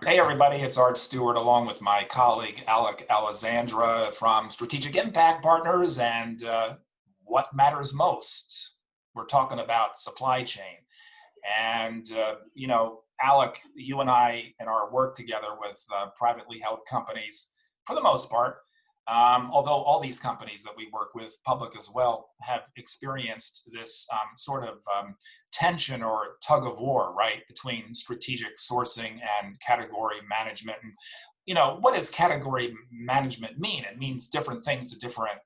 Hey everybody, it's Art Stewart along with my colleague Alec Alessandra from Strategic Impact Partners and what matters most. We're talking about supply chain. And, Alec, you and I in our work together with privately held companies, for the most part, although all these companies that we work with, public as well, have experienced this sort of tension or tug of war, right, between strategic sourcing and category management. And, what does category management mean? It means different things to different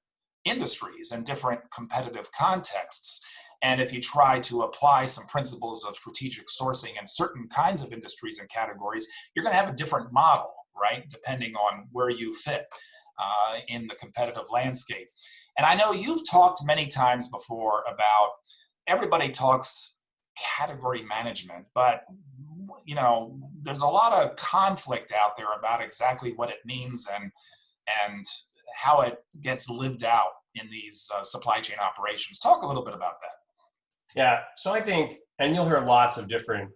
industries and different competitive contexts. And if you try to apply some principles of strategic sourcing in certain kinds of industries and categories, you're going to have a different model, right, depending on where you fit in the competitive landscape. And I know you've talked many times before about everybody talks category management, but there's a lot of conflict out there about exactly what it means and how it gets lived out in these supply chain operations. Talk a little bit about that. Yeah, so I think, and you'll hear lots of different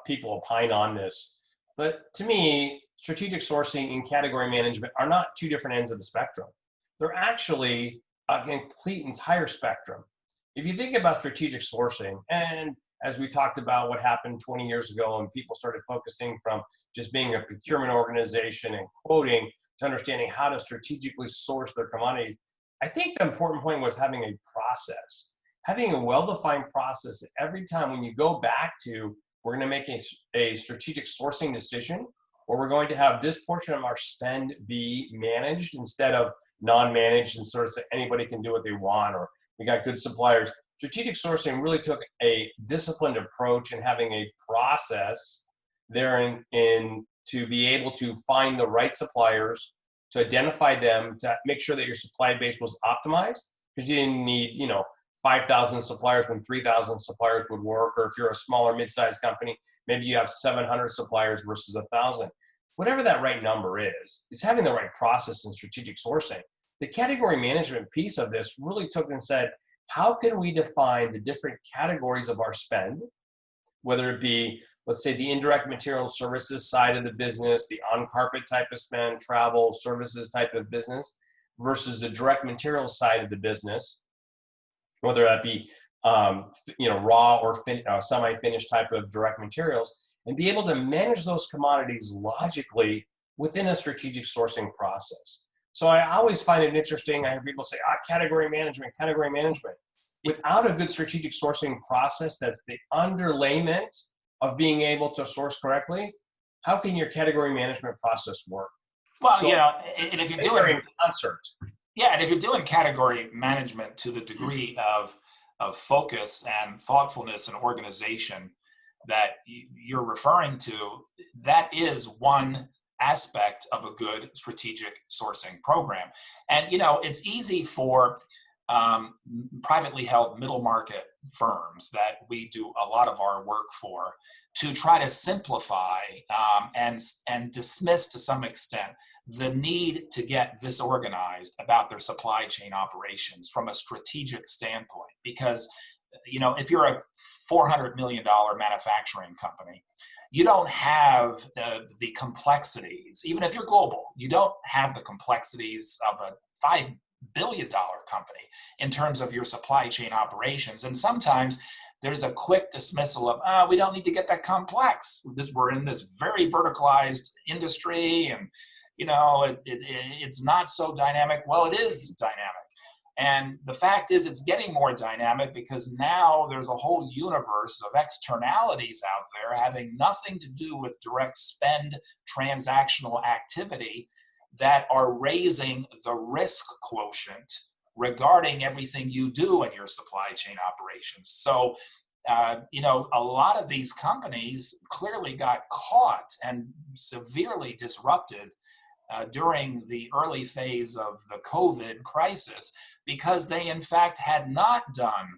people opine on this, but to me, strategic sourcing and category management are not two different ends of the spectrum. They're actually a complete entire spectrum. If you think about strategic sourcing, and as we talked about what happened 20 years ago, and people started focusing from just being a procurement organization and quoting to understanding how to strategically source their commodities, I think the important point was having a process, having a well-defined process that every time when you go back to, we're going to make a strategic sourcing decision, or we're going to have this portion of our spend be managed instead of non-managed and sort of say anybody can do what they want, or we got good suppliers. Strategic sourcing really took a disciplined approach and having a process there in to be able to find the right suppliers, to identify them, to make sure that your supply base was optimized, because you didn't need, 5,000 suppliers when 3,000 suppliers would work, or if you're a smaller mid-sized company, maybe you have 700 suppliers versus 1,000. Whatever that right number is having the right process in strategic sourcing. The category management piece of this really took and said, how can we define the different categories of our spend, whether it be, let's say, the indirect material services side of the business, the on-carpet type of spend, travel, services type of business, versus the direct materials side of the business, whether that be raw or semi-finished type of direct materials, and be able to manage those commodities logically within a strategic sourcing process. So I always find it interesting. I hear people say, category management. Without a good strategic sourcing process, that's the underlayment of being able to source correctly, how can your category management process work? Well, So and if you're they're doing in concert. yeah, and if you're doing category management to the degree of focus and thoughtfulness and organization that you're referring to, that is one aspect of a good strategic sourcing program. And it's easy for privately held middle market firms that we do a lot of our work for to try to simplify and dismiss to some extent the need to get this organized about their supply chain operations from a strategic standpoint. Because if you're a $400 million manufacturing company, you don't have the complexities. Even if you're global, you don't have the complexities of a $5 billion company in terms of your supply chain operations. And sometimes there's a quick dismissal of, we don't need to get that complex. We're in this very verticalized industry, and it's not so dynamic. Well, it is dynamic. And the fact is, it's getting more dynamic because now there's a whole universe of externalities out there having nothing to do with direct spend transactional activity that are raising the risk quotient regarding everything you do in your supply chain operations. So, a lot of these companies clearly got caught and severely disrupted during the early phase of the COVID crisis because they, in fact, had not done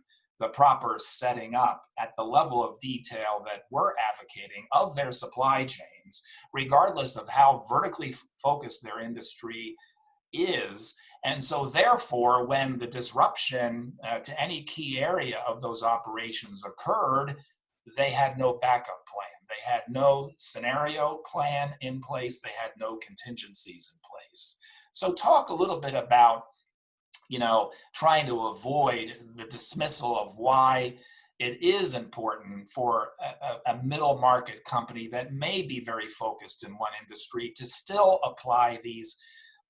the proper setting up at the level of detail that we're advocating of their supply chains, regardless of how vertically focused their industry is. And so therefore, when the disruption to any key area of those operations occurred, they had no backup plan. They had no scenario plan in place. They had no contingencies in place. So talk a little bit about, trying to avoid the dismissal of why it is important for a middle market company that may be very focused in one industry to still apply these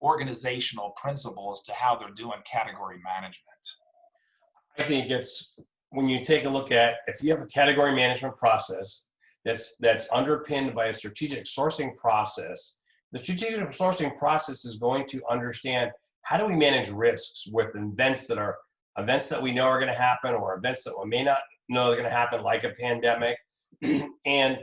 organizational principles to how they're doing category management. I think it's when you take a look at, if you have a category management process that's underpinned by a strategic sourcing process, the strategic sourcing process is going to understand how do we manage risks with events that we know are going to happen, or events that we may not know are going to happen, like a pandemic. And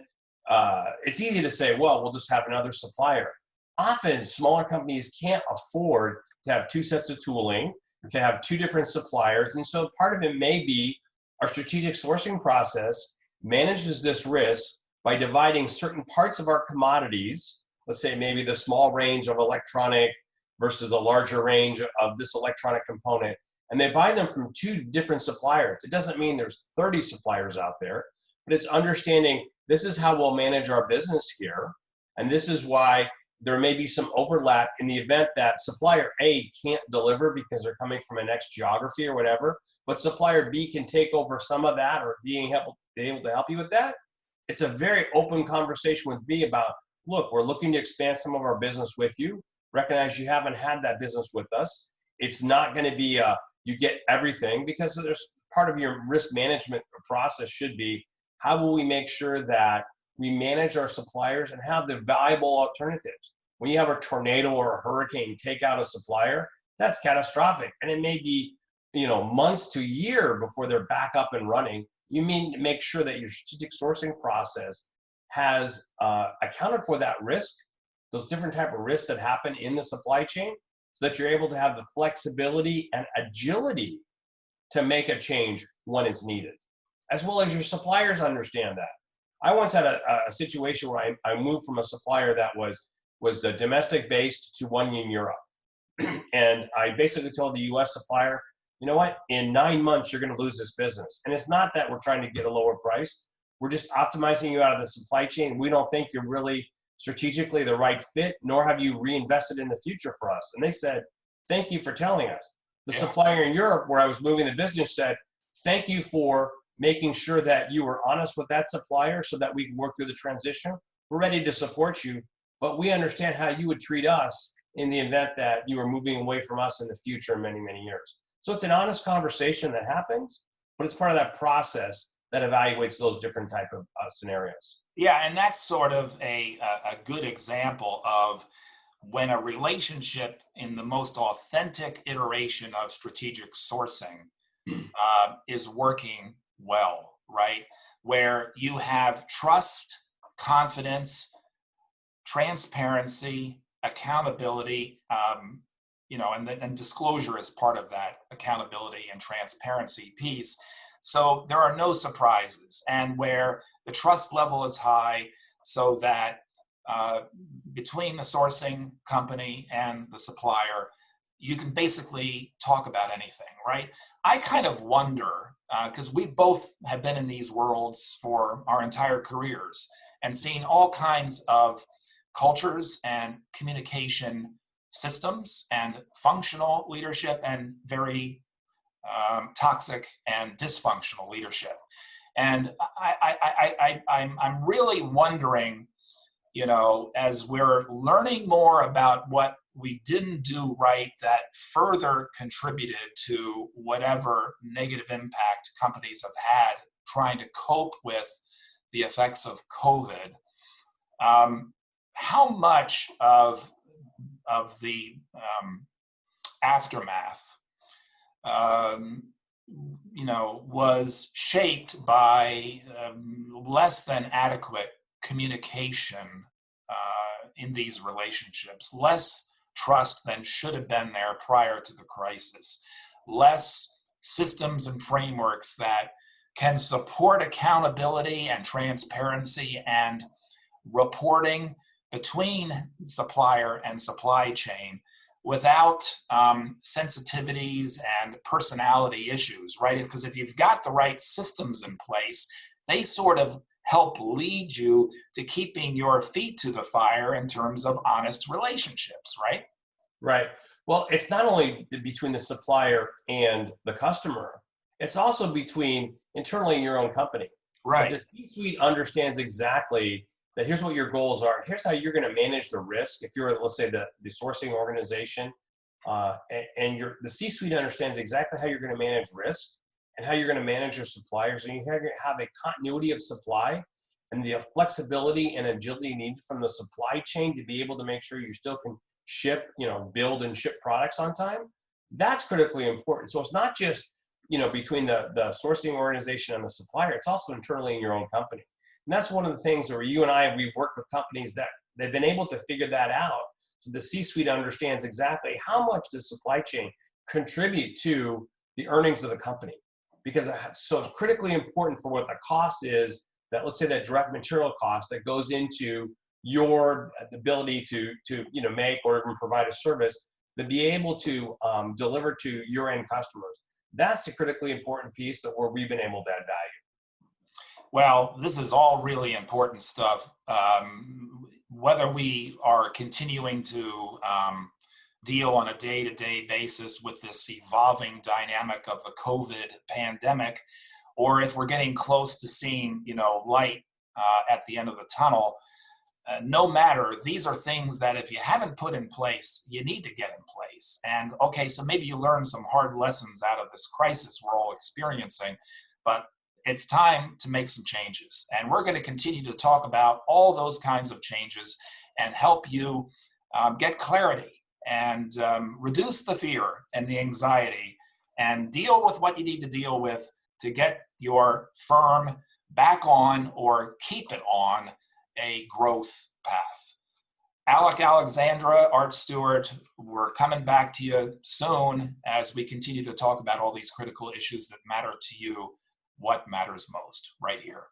it's easy to say, well, we'll just have another supplier. Often smaller companies can't afford to have two sets of tooling, to have two different suppliers. And so part of it may be our strategic sourcing process manages this risk by dividing certain parts of our commodities, let's say maybe the small range of electronic versus a larger range of this electronic component, and they buy them from two different suppliers. It doesn't mean there's 30 suppliers out there, but it's understanding this is how we'll manage our business here, and this is why there may be some overlap in the event that supplier A can't deliver because they're coming from a next geography or whatever, but supplier B can take over some of that or being able to help you with that. It's a very open conversation with B about, look, we're looking to expand some of our business with you. Recognize you haven't had that business with us. It's not going to be you get everything, because there's part of your risk management process should be, how will we make sure that we manage our suppliers and have the valuable alternatives? When you have a tornado or a hurricane take out a supplier, that's catastrophic. And it may be, months to a year before they're back up and running. You mean to make sure that your strategic sourcing process has accounted for that risk, those different type of risks that happen in the supply chain, so that you're able to have the flexibility and agility to make a change when it's needed, as well as your suppliers understand that. I once had a situation where I moved from a supplier that was domestic based to one in Europe. And I basically told the US supplier, you know what, in 9 months, you're going to lose this business. And it's not that we're trying to get a lower price. We're just optimizing you out of the supply chain. We don't think you're really strategically the right fit, nor have you reinvested in the future for us. And they said, thank you for telling us. The supplier in Europe where I was moving the business said, thank you for making sure that you were honest with that supplier so that we can work through the transition. We're ready to support you, but we understand how you would treat us in the event that you were moving away from us in the future many, many years. So it's an honest conversation that happens, but it's part of that process that evaluates those different type of scenarios. Yeah, and that's sort of a good example of when a relationship in the most authentic iteration of strategic sourcing is working well, right? Where you have trust, confidence, transparency, accountability, and disclosure is part of that accountability and transparency piece. So there are no surprises, and where the trust level is high, so that between the sourcing company and the supplier, you can basically talk about anything, right? I kind of wonder, because we both have been in these worlds for our entire careers and seen all kinds of cultures and communication systems and functional leadership and very toxic and dysfunctional leadership. And I'm really wondering, as we're learning more about what we didn't do right that further contributed to whatever negative impact companies have had trying to cope with the effects of COVID, how much of the aftermath was shaped by less than adequate communication in these relationships, less trust than should have been there prior to the crisis, less systems and frameworks that can support accountability and transparency and reporting between supplier and supply chain without sensitivities and personality issues, right? Because if you've got the right systems in place, they sort of help lead you to keeping your feet to the fire in terms of honest relationships, right? Right. Well, it's not only between the supplier and the customer, it's also between internally in your own company. If the Right. C-suite understands exactly that here's what your goals are, here's how you're going to manage the risk. If you're, let's say, the sourcing organization, and the C-suite understands exactly how you're going to manage risk and how you're going to manage your suppliers, and you have a continuity of supply and the flexibility and agility needed from the supply chain to be able to make sure you still can ship, build and ship products on time. That's critically important. So it's not just, between the sourcing organization and the supplier, it's also internally in your own company. And that's one of the things where you and I, we've worked with companies that they've been able to figure that out. So the C-suite understands exactly how much does supply chain contribute to the earnings of the company. Because so it's critically important for what the cost is, that let's say that direct material cost that goes into your ability to make or even provide a service, to be able to deliver to your end customers. That's the critically important piece that where we've been able to add value. Well, this is all really important stuff. Whether we are continuing to deal on a day-to-day basis with this evolving dynamic of the COVID pandemic, or if we're getting close to seeing, light at the end of the tunnel, no matter, these are things that if you haven't put in place, you need to get in place. And okay, so maybe you learned some hard lessons out of this crisis we're all experiencing, but it's time to make some changes. And we're going to continue to talk about all those kinds of changes and help you get clarity and reduce the fear and the anxiety and deal with what you need to deal with to get your firm back on or keep it on a growth path. Alec, Alessandra, Art Stewart, we're coming back to you soon as we continue to talk about all these critical issues that matter to you. What matters most right here.